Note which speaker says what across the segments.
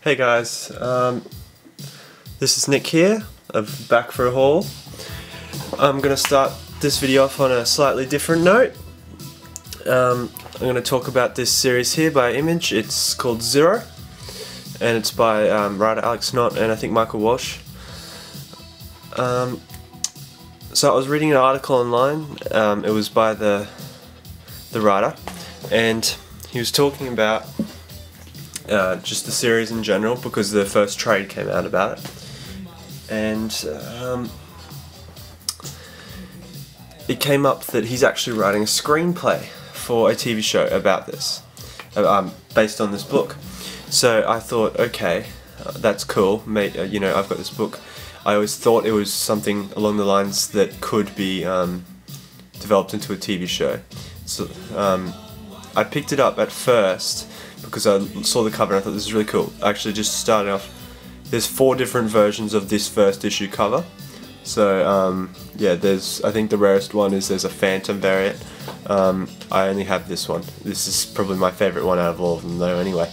Speaker 1: Hey guys, this is Nick here, of Back for a Haul. I'm going to start this video off on a slightly different note. I'm going to talk about this series here by Image. It's called Zero, and it's by writer Alex Knott and I think Michael Walsh. So I was reading an article online. It was by the writer, and he was talking about just the series in general, because the first trade came out about it, and it came up that he's actually writing a screenplay for a TV show about this, based on this book. So I thought, okay, that's cool. You know, I've got this book. I always thought it was something along the lines that could be developed into a TV show. So I picked it up at first because I saw the cover and I thought this is really cool. Actually, just starting off, there's 4 different versions of this first issue cover. So yeah, I think the rarest one is there's a phantom variant. I only have this one. This is probably my favourite one out of all of them though anyway.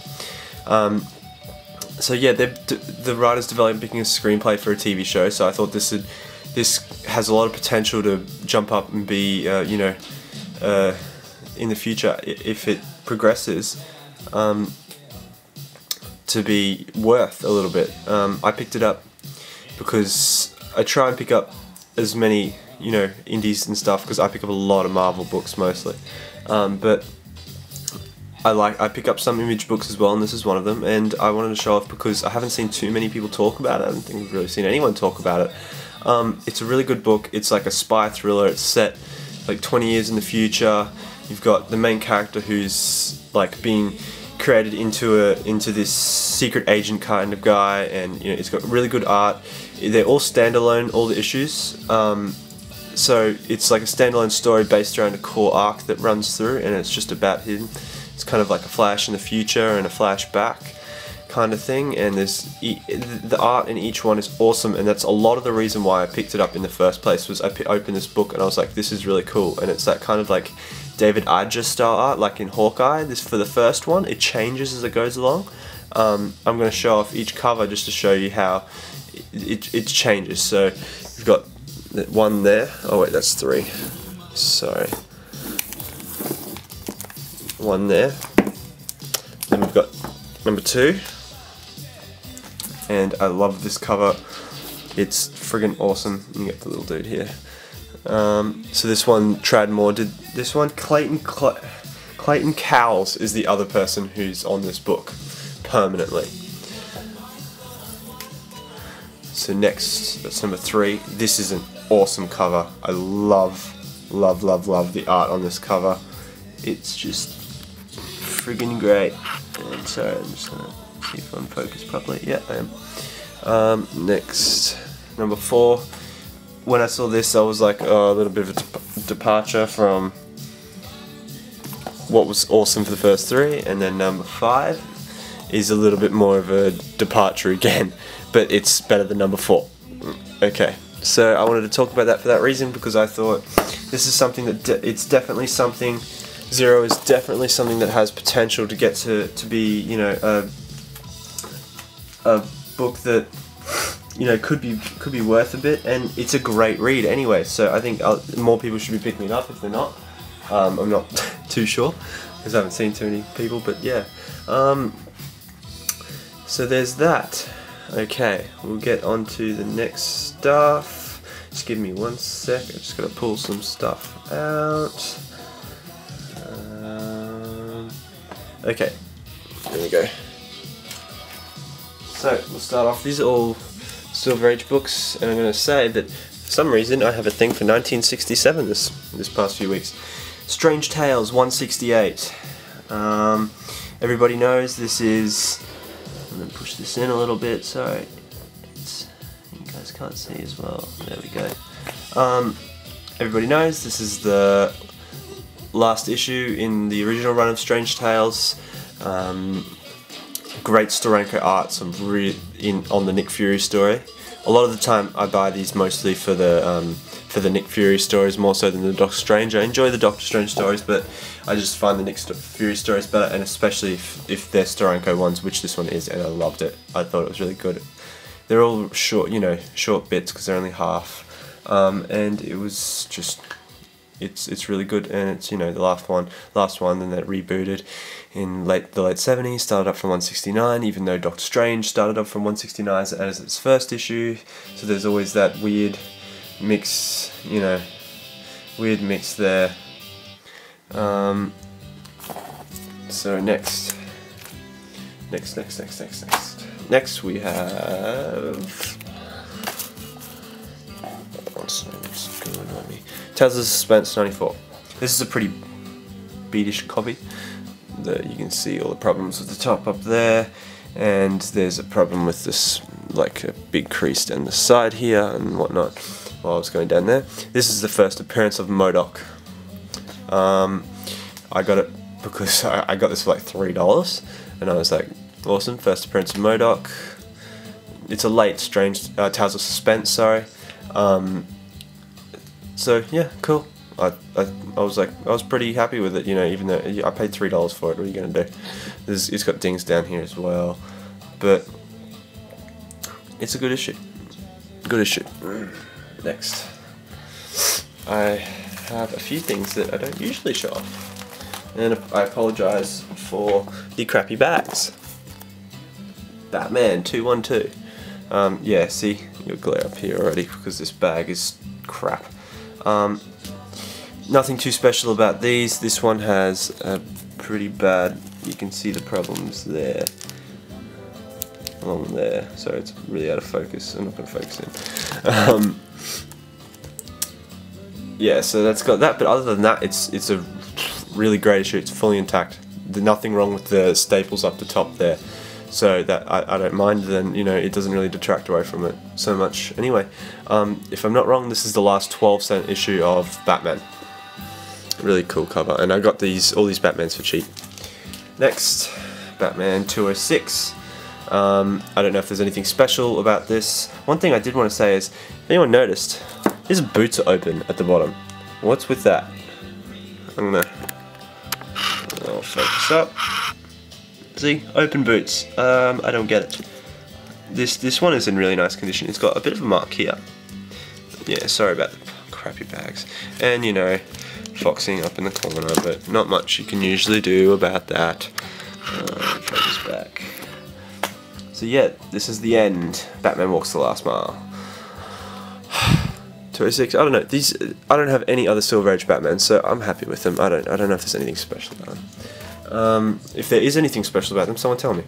Speaker 1: So yeah, the writer's developing a screenplay for a TV show, so I thought this has a lot of potential to jump up and be, you know, in the future, if it progresses, to be worth a little bit. I picked it up because I try and pick up as many, you know, indies and stuff, because I pick up a lot of Marvel books mostly, but I pick up some Image books as well, and this is one of them, and I wanted to show off because I haven't seen too many people talk about it. I don't think I've really seen anyone talk about it. It's a really good book. It's like a spy thriller. It's set like 20 years in the future. You've got the main character who's like being created into this secret agent kind of guy, and you know, it's got really good art. They're all standalone, all the issues. So it's like a standalone story based around a core arc that runs through, and it's just about him. It's kind of like a flash in the future and a flashback kind of thing, and the art in each one is awesome, and that's a lot of the reason why I picked it up in the first place. Was I opened this book and I was like, this is really cool, and it's that kind of like David Aja style art, like in Hawkeye. This, for the first one, it changes as it goes along. I'm going to show off each cover just to show you how it changes. So you've got one there. Oh wait, that's 3. Sorry. One there. Then we've got number 2. And I love this cover. It's friggin' awesome. You get the little dude here. So this one, Tradmore did this one. Clayton Cowles is the other person who's on this book permanently. So next, that's number 3. This is an awesome cover. I love the art on this cover. It's just friggin' great. And sorry, I'm just gonna see if I'm focused properly. Yeah, I am. Next, number 4. When I saw this, I was like, oh, a little bit of a departure from what was awesome for the first 3, and then number 5 is a little bit more of a departure again, but it's better than number 4. Okay, so I wanted to talk about that for that reason, because I thought this is something that it's definitely something. Zero is definitely something that has potential to get to be, you know, a book that, you know, could be worth a bit, and it's a great read anyway. So I think more people should be picking it up if they're not. I'm not too sure because I haven't seen too many people, but yeah. So there's that. Okay, we'll get on to the next stuff. Just give me 1 sec. I just gotta pull some stuff out. Okay, there we go. So we'll start off. These are all Silver Age books, and I'm going to say that for some reason I have a thing for 1967 this past few weeks. Strange Tales 168. Everybody knows this is. I'm going to push this in a little bit. Sorry, you guys can't see as well. There we go. Everybody knows this is the last issue in the original run of Strange Tales. Great Steranko art, some on the Nick Fury story. A lot of the time I buy these mostly for the Nick Fury stories more so than the Doctor Strange. I enjoy the Doctor Strange stories, but I just find the Nick Fury stories better, and especially if they're Steranko ones, which this one is, and I loved it. I thought it was really good. They're all short, you know, short bits because they're only half, and it was just, it's really good, and it's, you know, the last one, then that rebooted in the late 70s, started up from 169, even though Doctor Strange started up from 169 as its first issue, so there's always that weird mix, you know, there. So next we have Tales of Suspense 94. This is a pretty beatish copy. You can see all the problems with the top up there, and there's a problem with this, like a big crease down the side here and whatnot while I was going down there. This is the first appearance of MODOK. I got it because I got this for like $3, and I was like, awesome, first appearance of MODOK. It's a late Strange Tales of Suspense, sorry. So yeah, cool. I was pretty happy with it, you know, even though I paid $3 for it. What are you gonna do? It's got dings down here as well, but it's a good issue. Next, I have a few things that I don't usually show off, and I apologise for the crappy bags. Batman 212. Yeah, see, you'll glare up here already because this bag is crap. Nothing too special about these. This one has a pretty bad, you can see the problems there, along there. Sorry, it's really out of focus. I'm not going to focus in. Yeah, so that's got that, but other than that, it's a really great issue. It's fully intact. There's nothing wrong with the staples up the top there, so that I don't mind. Then, you know, it doesn't really detract away from it so much. Anyway, if I'm not wrong, this is the last 12-cent issue of Batman. Really cool cover, and I got all these Batmans for cheap. Next, Batman 206. I don't know if there's anything special about this. One thing I did want to say is, if anyone noticed, his boots are open at the bottom. What's with that? I'll focus up. See, open boots. I don't get it. This one is in really nice condition. It's got a bit of a mark here. Yeah, sorry about the crappy bags. And, you know, foxing up in the corner, but not much you can usually do about that. Focus back. So yeah, this is the end. Batman Walks the Last Mile. 206. I don't know. I don't have any other Silver Age Batman, so I'm happy with them. I don't know if there's anything special about them. If there is anything special about them, someone tell me.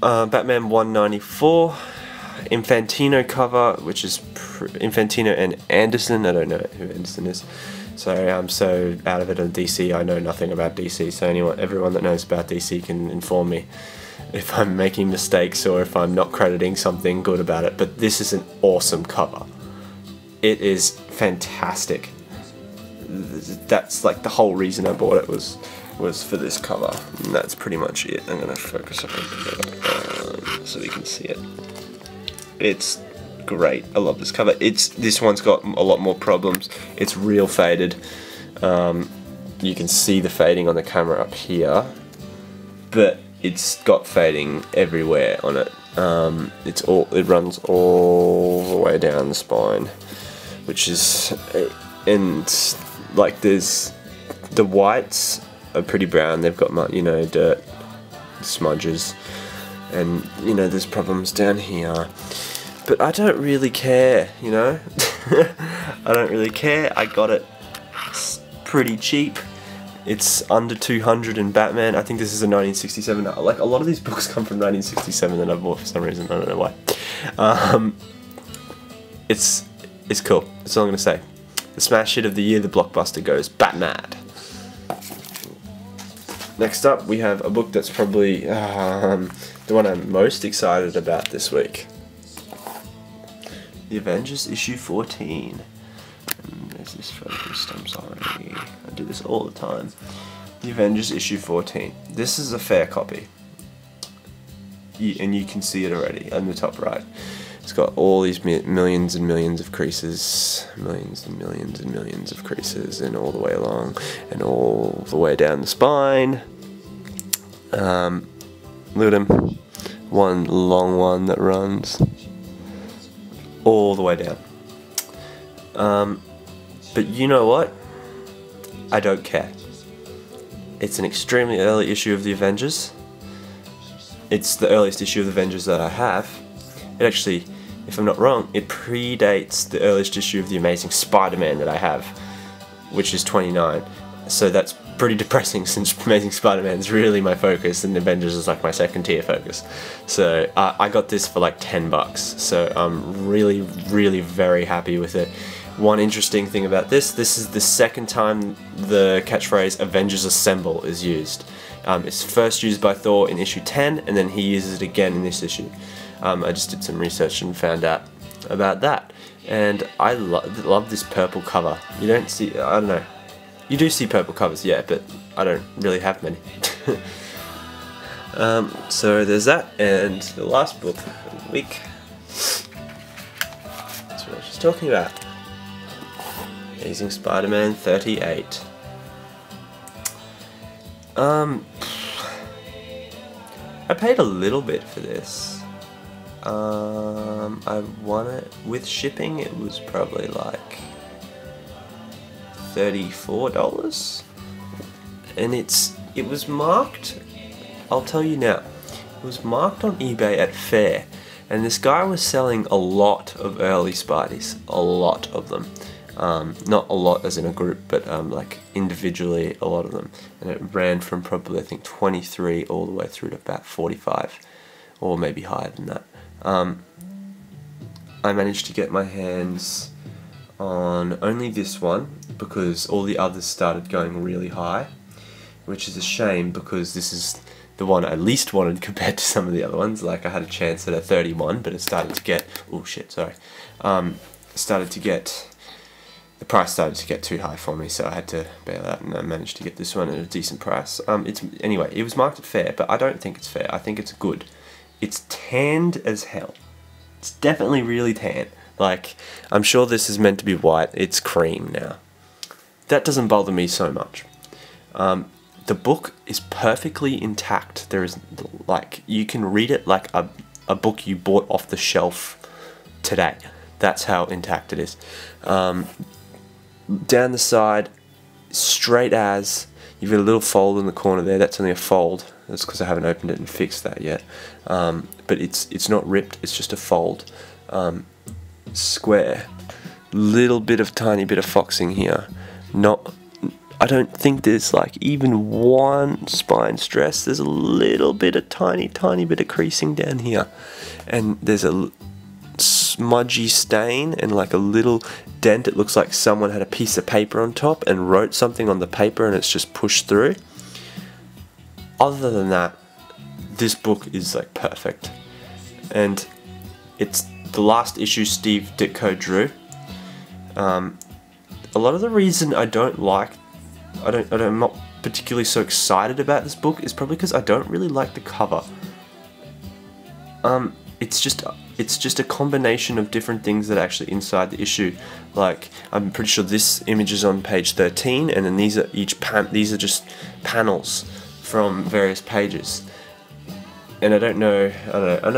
Speaker 1: Batman 194. Infantino cover, which is Infantino and Anderson. I don't know who Anderson is. Sorry, I'm so out of it on DC. I know nothing about DC. So everyone that knows about DC can inform me if I'm making mistakes or if I'm not crediting something good about it. But this is an awesome cover. It is fantastic. That's like the whole reason I bought it was for this cover. And that's pretty much it. I'm gonna focus up so we can see it. It's great. I love this cover. This one's got a lot more problems. It's real faded. You can see the fading on the camera up here, but it's got fading everywhere on it. It runs all the way down the spine, which is, and like there's the whites are pretty brown. They've got, you know, dirt, smudges, and you know there's problems down here. But I don't really care, you know. I don't really care. I got it pretty cheap. It's under 200 in Batman. I think this is a 1967. Like a lot of these books come from 1967 that I bought for some reason. I don't know why. It's cool. That's all I'm gonna say. The smash hit of the year, the blockbuster goes Batmad. Next up, we have a book that's probably the one I'm most excited about this week. The Avengers issue 14. And there's this focused, I'm sorry. I do this all the time. The Avengers issue 14. This is a fair copy. And you can see it already in the top right. It's got all these millions and millions of creases, millions and millions and millions of creases, and all the way along, and all the way down the spine. Look at him, one long one that runs all the way down. But you know what? I don't care. It's an extremely early issue of the Avengers. It's the earliest issue of the Avengers that I have. It actually, if I'm not wrong, it predates the earliest issue of the Amazing Spider-Man that I have, which is 29. So that's pretty depressing, since Amazing Spider-Man is really my focus and Avengers is like my second tier focus. So I got this for like $10, so I'm really very happy with it. One interesting thing about this is the second time the catchphrase Avengers Assemble is used. It's first used by Thor in issue 10, and then he uses it again in this issue. I just did some research and found out about that, and I love this purple cover. You don't see, I don't know, you do see purple covers, yeah, but I don't really have many. So there's that, and the last book of the week. That's what I was just talking about. Amazing Spider-Man 38. I paid a little bit for this. I won it with shipping. It was probably like $34, and it was marked. I'll tell you now. It was marked on eBay at fair, and this guy was selling a lot of early Spideys, a lot of them. Not a lot as in a group, but like individually, a lot of them. And it ran from probably, I think, 23 all the way through to about 45, or maybe higher than that. I managed to get my hands on only this one, because all the others started going really high, which is a shame, because this is the one I least wanted compared to some of the other ones. Like, I had a chance at a 31, but it started to get, oh shit, sorry, the price started to get too high for me, so I had to bail out, and I managed to get this one at a decent price. Anyway, it was marked at fair, but I don't think it's fair. I think it's good. It's tanned as hell. It's definitely really tan. Like, I'm sure this is meant to be white. It's cream now. That doesn't bother me so much. The book is perfectly intact. There is, like, you can read it like a book you bought off the shelf today. That's how intact it is. Down the side, straight as, you've got a little fold in the corner there. That's only a fold. That's because I haven't opened it and fixed that yet. But it's not ripped. It's just a fold. Square. Little bit of tiny bit of foxing here. I don't think there's like even one spine stress. There's a little bit of tiny bit of creasing down here, and there's a smudgy stain and like a little dent. It looks like someone had a piece of paper on top and wrote something on the paper, and it's just pushed through. Other than that, this book is like perfect, and it's the last issue Steve Ditko drew. A lot of the reason I'm not particularly so excited about this book is probably because I don't really like the cover. It's just a combination of different things that are actually inside the issue. Like, I'm pretty sure this image is on page 13, and then these are just panels from various pages. And I know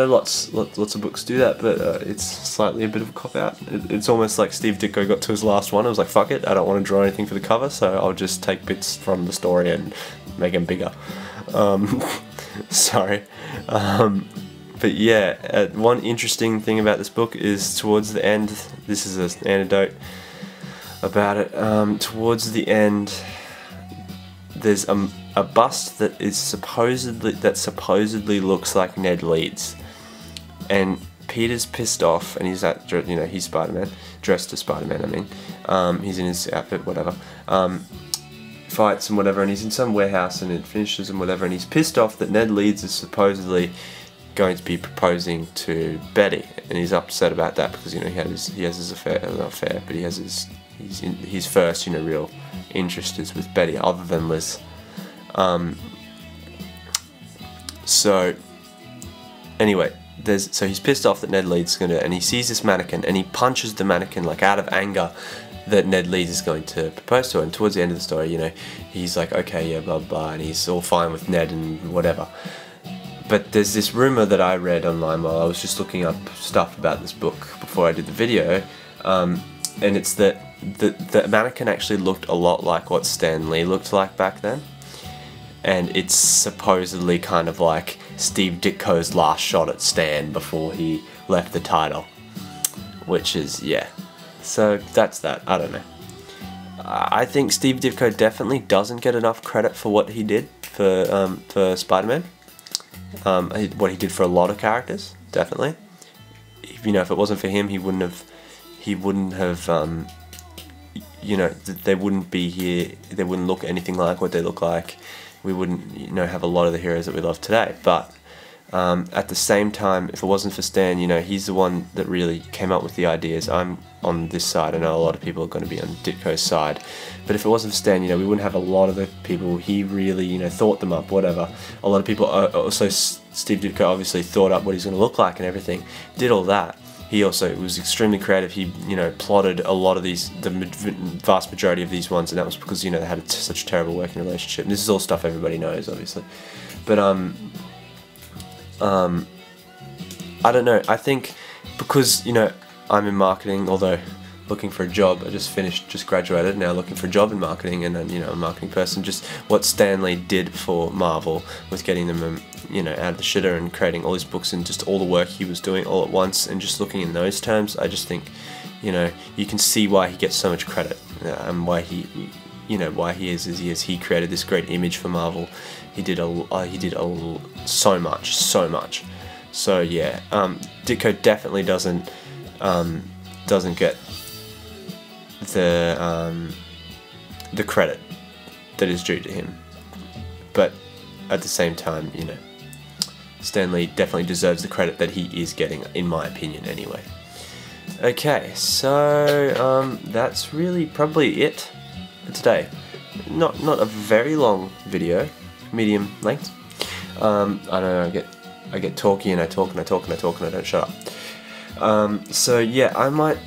Speaker 1: lots of books do that, but it's slightly a bit of a cop-out. It's almost like Steve Ditko got to his last one. I was like, fuck it, I don't want to draw anything for the cover, so I'll just take bits from the story and make them bigger. Sorry. But yeah, one interesting thing about this book is towards the end, this is an anecdote about it, towards the end, there's a bust that supposedly looks like Ned Leeds, and Peter's pissed off, and he's he's Spider-Man, dressed as Spider-Man. I mean, he's in his outfit, whatever. Fights and whatever, and he's in some warehouse, and it finishes and whatever, and he's pissed off that Ned Leeds is supposedly going to be proposing to Betty, and he's upset about that because he has his affair, not affair, but his first real interest is with Betty, other than Liz. So anyway, so he's pissed off that Ned Leeds is going to, and he sees this mannequin and he punches the mannequin like out of anger that Ned Leeds is going to propose to her. And towards the end of the story, you know, he's like, okay, yeah, blah blah, and he's all fine with Ned and whatever. But there's this rumor that I read online while I was just looking up stuff about this book before I did the video, and it's that the mannequin actually looked a lot like what Stan Lee looked like back then, and it's supposedly kind of like Steve Ditko's last shot at Stan before he left the title, which is, yeah. So that's that. I don't know. I think Steve Ditko definitely doesn't get enough credit for what he did for Spider-Man. What he did for a lot of characters, definitely. You know, if it wasn't for him, he wouldn't have, you know, they wouldn't be here, they wouldn't look anything like what they look like. We wouldn't, you know, have a lot of the heroes that we love today. But at the same time, if it wasn't for Stan, you know, he's the one that really came up with the ideas. I'm on this side. I know a lot of people are going to be on Ditko's side, but if it wasn't for Stan, you know, we wouldn't have a lot of the people. He really, you know, thought them up, whatever. A lot of people, also Steve Ditko obviously thought up what he's going to look like and everything, did all that. He also was extremely creative. He, you know, plotted a lot of these, the vast majority of these ones, and that was because, you know, they had such a terrible working relationship. And this is all stuff everybody knows, obviously. But I don't know. I think because, you know, I'm in marketing, although looking for a job. I just graduated, now looking for a job in marketing, and then, you know, a marketing person. Just what Stan Lee did for Marvel with getting them, you know, out of the shitter and creating all these books and just all the work he was doing all at once, and just looking in those terms, I just think, you know, you can see why he gets so much credit, and why he, you know, why he is as he is. He created this great image for Marvel. He did so much. So yeah, Ditko definitely doesn't get the credit that is due to him, but at the same time, you know, Stan Lee definitely deserves the credit that he is getting, in my opinion, anyway. Okay, so that's really probably it for today. Not a very long video, medium length. I know I get talky and I talk and I talk and I talk and I don't shut up. So yeah, I might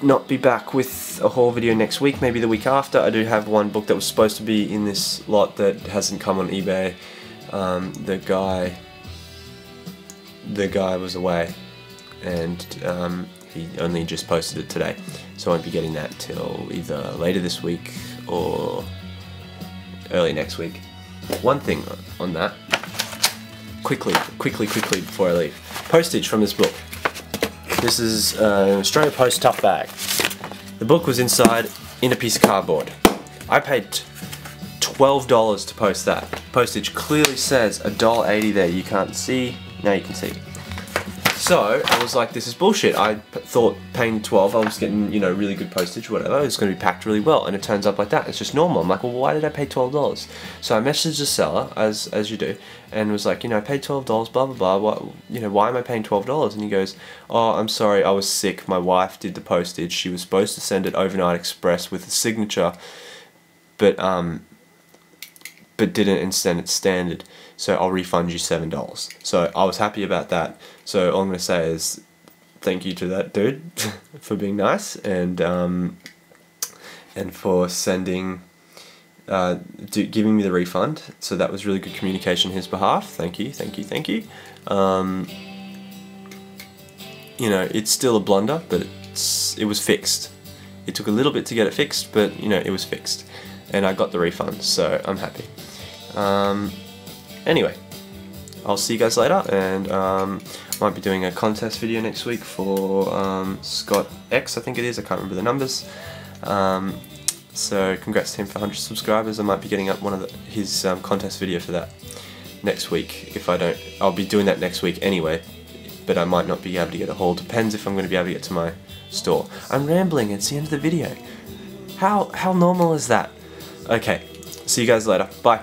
Speaker 1: not be back with a haul video next week, maybe the week after. I do have one book that was supposed to be in this lot that hasn't come on eBay. The guy was away, and he only just posted it today, so I won't be getting that till either later this week or early next week. One thing on that, quickly before I leave, postage from this book. This is an Australia Post tough bag. The book was inside in a piece of cardboard. I paid $12 to post that. Postage clearly says $1.80 there. You can't see. Now you can see. So I was like, this is bullshit. I thought paying $12, I was getting, you know, really good postage, whatever. It's going to be packed really well, and it turns up like that. It's just normal. I'm like, well, why did I pay $12? So I messaged the seller, as you do, and was like, you know, I paid $12, blah blah blah. You know, why am I paying $12? And he goes, oh, I'm sorry, I was sick. My wife did the postage. She was supposed to send it overnight express with a signature, but didn't, and send it standard. So I'll refund you $7. So I was happy about that. So all I'm going to say is thank you to that dude for being nice, and for sending, giving me the refund. So that was really good communication on his behalf. Thank you. You know, it's still a blunder, but it was fixed. It took a little bit to get it fixed, but you know, it was fixed, and I got the refund, so I'm happy. Anyway, I'll see you guys later, and might be doing a contest video next week for Scott X, I think it is. I can't remember the numbers. So congrats to him for 100 subscribers. I might be getting up one of his contest video for that next week. If I don't, I'll be doing that next week anyway, but I might not be able to get a haul. Depends if I'm going to be able to get to my store. I'm rambling. It's the end of the video. How normal is that? Okay, see you guys later. Bye.